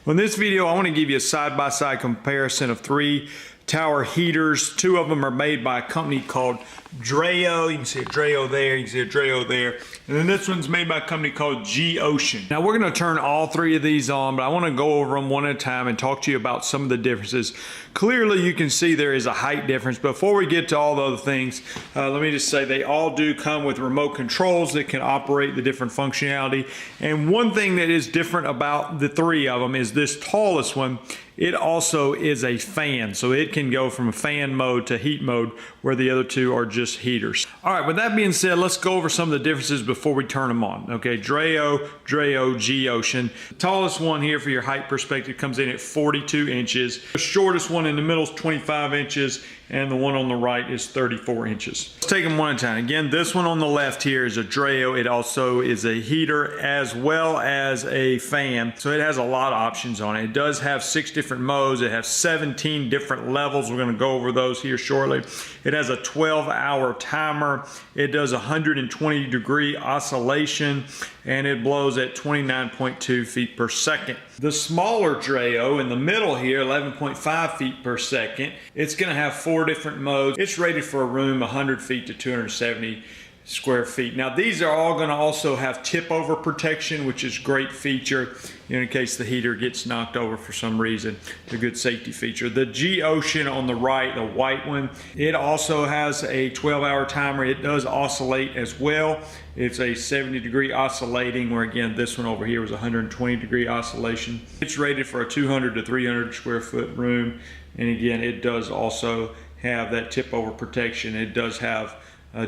Well, in this video, I want to give you a side-by-side comparison of 3 tower heaters. 2 of them are made by a company called Dreo. You can see a Dreo there, you can see a Dreo there. And then this one's made by a company called G-Ocean. Now we're going to turn all 3 of these on, but I want to go over them one at a time and talk to you about some of the differences. Clearly you can see there is a height difference. Before we get to all the other things, let me just say they all do come with remote controls that can operate the different functionality. And one thing that is different about the 3 of them is this tallest one, it also is a fan. So it can go from a fan mode to heat mode, where the other 2 are just heaters. All right, with that being said, let's go over some of the differences before we turn them on. Okay, Dreo, G-Ocean. The tallest one here for your height perspective comes in at 42 inches. The shortest one in the middle is 25 inches, and the one on the right is 34 inches. Let's take them one at a time. Again, this one on the left here is a Dreo. It also is a heater as well as a fan. So it has a lot of options on it. It does have 6 different modes. It has 17 different levels. We're going to go over those here shortly. It has a 12-hour timer. It does 120-degree oscillation, and it blows at 29.2 feet per second. The smaller Dreo in the middle here, 11.5 feet per second, it's going to have 4 different modes. It's rated for a room 100 feet to 270 square feet. Now these are all going to also have tip over protection, which is a great feature in case the heater gets knocked over for some reason. It's a good safety feature. The G-Ocean on the right, the white one, it also has a 12-hour timer. It does oscillate as well. It's a 70-degree oscillating, where again this one over here was 120-degree oscillation. It's rated for a 200 to 300 square foot room, and again it does also have that tip over protection. It does have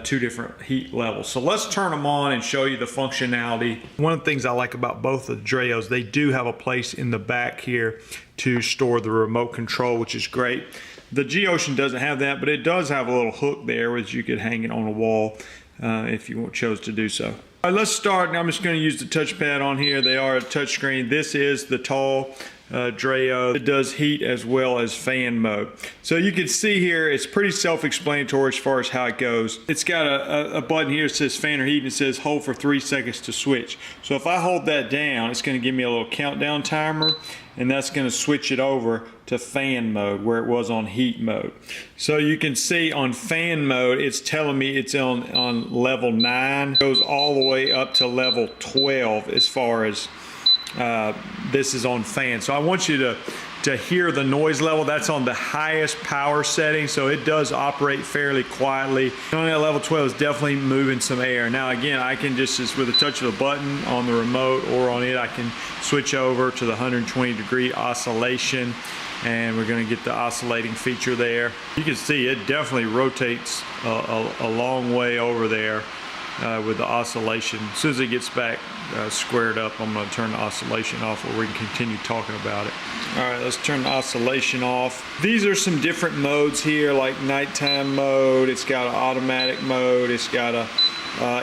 2 different heat levels. So let's turn them on and show you the functionality. One of the things I like about both of the Dreos, they do have a place in the back here to store the remote control, which is great. The G-Ocean doesn't have that, but it does have a little hook there which you could hang it on a wall if you chose to do so. All right, let's start. Now I'm just going to use the touchpad on here. They are a touchscreen. This is the tall Dreo. It does heat as well as fan mode. So you can see here it's pretty self-explanatory as far as how it goes. It's got a button here that says fan or heat, and it says hold for 3 seconds to switch. So if I hold that down, it's going to give me a little countdown timer, and that's going to switch it over to fan mode where it was on heat mode. So you can see on fan mode it's telling me it's on level 9. It goes all the way up to level 12 as far as this is on fan. So I want you to hear the noise level. That's on the highest power setting, so it does operate fairly quietly. On that level 12 is definitely moving some air. Now again, I can just with a touch of a button on the remote or on it, I can switch over to the 120-degree oscillation, and we're going to get the oscillating feature there. You can see it definitely rotates a long way over there with the oscillation. As soon as it gets back squared up, I'm going to turn the oscillation off where we can continue talking about it. All right, let's turn the oscillation off. These are some different modes here, like nighttime mode. It's got an automatic mode. It's got a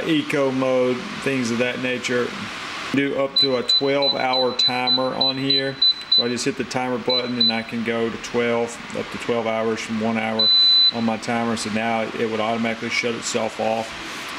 eco mode, things of that nature. Do up to a 12-hour timer on here. So I just hit the timer button and I can go to 12, up to 12 hours from 1 hour on my timer. So now it would automatically shut itself off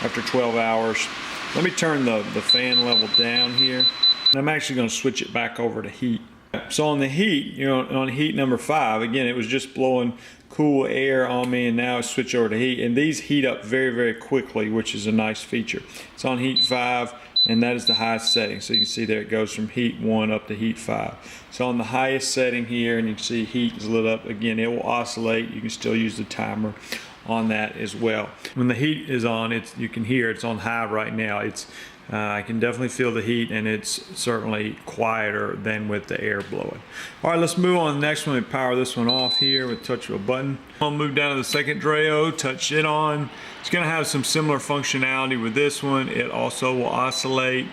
after 12 hours. Let me turn the fan level down here. And I'm actually going to switch it back over to heat. So on the heat, on heat number 5, again, it was just blowing cool air on me, and now it's switched over to heat. And these heat up very, very quickly, which is a nice feature. It's on heat 5, and that is the highest setting. So you can see there it goes from heat 1 up to heat 5. So on the highest setting here, and you can see heat is lit up. Again, it will oscillate. You can still use the timer on that as well. When the heat is on, you can hear it's on high right now. I can definitely feel the heat, and it's certainly quieter than with the air blowing. All right, let's move on to the next one and power this one off here with a touch of a button. I'll move down to the second Dreo, touch it on. It's going to have some similar functionality with this one. It also will oscillate,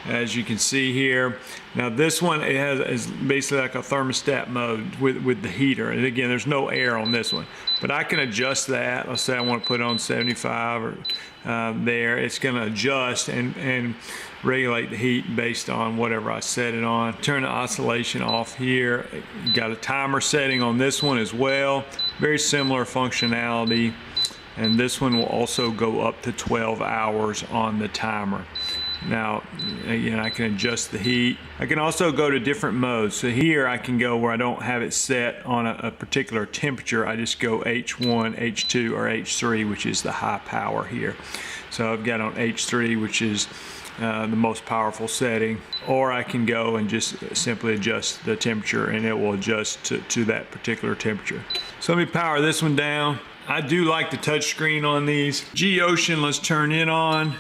as you can see here. Now this one, is basically like a thermostat mode with the heater. And again, there's no air on this one, but I can adjust that. Let's say I want to put it on 75 or there. It's going to adjust and regulate the heat based on whatever I set it on. Turn the oscillation off here. You got a timer setting on this one as well. Very similar functionality. And this one will also go up to 12 hours on the timer. Now, again, I can adjust the heat. I can also go to different modes. So here I can go where I don't have it set on a particular temperature. I just go H1, H2, or H3, which is the high power here. So I've got on H3, which is the most powerful setting, or I can go and just simply adjust the temperature and it will adjust to that particular temperature. So let me power this one down. I do like the touch screen on these. G-Ocean, let's turn it on.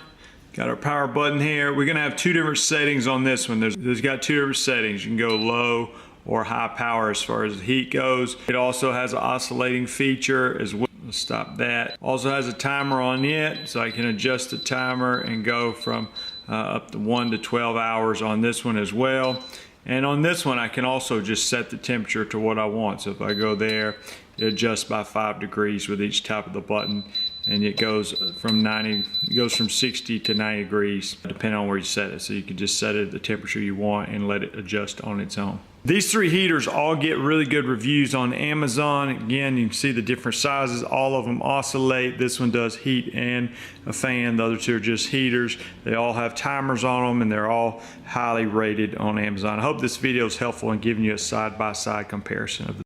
Got our power button here. We're gonna have two different settings on this one. There's got two different settings. You can go low or high power as far as the heat goes. It also has an oscillating feature as well. Let's stop that. Also has a timer on it, so I can adjust the timer and go from up to 1 to 12 hours on this one as well. And on this one, I can also just set the temperature to what I want. So if I go there, it adjusts by 5 degrees with each tap of the button, and it goes from 60 to 90 degrees, depending on where you set it. So you can just set it at the temperature you want and let it adjust on its own. These three heaters all get really good reviews on Amazon. Again, you can see the different sizes. All of them oscillate. This one does heat and a fan. The other two are just heaters. They all have timers on them, and they're all highly rated on Amazon. I hope this video is helpful in giving you a side-by-side comparison of the